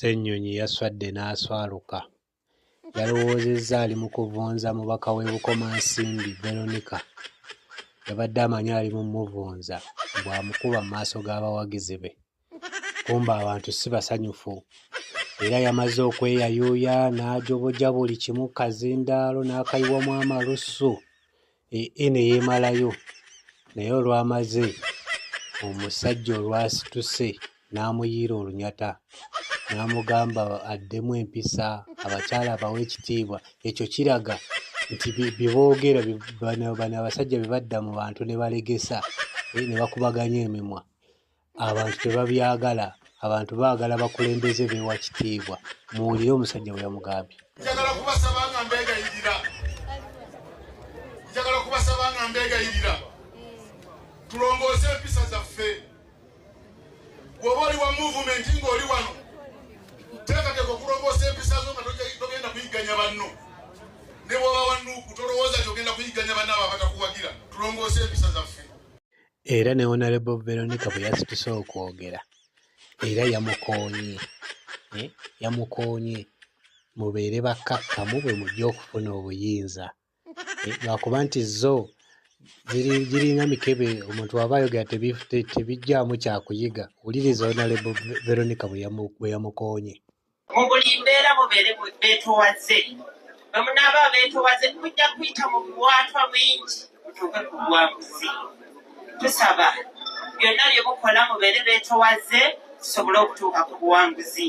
Ssennyonyi yaswadde n'aswaluka. Yalowoozezza ali mu kuvunza mubaka w'e Bukomansimbi Veronica. Yabadde amanyi ali mu muvunza bw'amukuba mu maaso g'abawagizi be. Kumbe abantu si basanyufu. Era yamaze okweyayuuya n'ajoboja buli kimu kazindaalo n'akayiwamu amalusu. Ne yeemalayo. Naye olwamaze omusajja olwasituse n'amuyiira olunyata. N'amugamba addemu empisa, abakyala abawe ekitiibwa. Ekyo kiraga nti bye boogera bano abasajja bye badda mu bantu ne balegesa ne bakubaganya emimwa. Abantu tebabyagala. Abantu baagala bakulembeze beewa kitiibwa. Muwulire omusajja bwe yamugambye. Njagala kubasaba nga mbegayirira. Tulongoose empisa zaffe. Bw'oba oli wa muvumenti ng'oli wano, teekateeka okulongoosa empisa zo nga togenda kuyigganya banno. Ne bw'oba wannuuku tolowooza nti ogenda kuyigganya banno abo abatakuwagira. Tulongoose empisa zaffe. Era ne Honorable Veronica bwe yasituse okwogera, era yamukoonye mubeere bakkakkamu bwe mujja okufuna obuyinza. Lwakuba nti zo giringa mikebe, omuntu waba ayogera tebijjaamu kyakuyiga. Wuliriza Honorable Veronica bwe yamukoonye. Mu buli mbeera mubeere beetoowaze. Bwe munaaba beetoowaze mujja kuyita mu buwaatwa bwingi mutuuke ku buwanguzi. Tusaba byonna bye mukola mubeere beetoowaze tusobole okutuuka ku buwanguzi.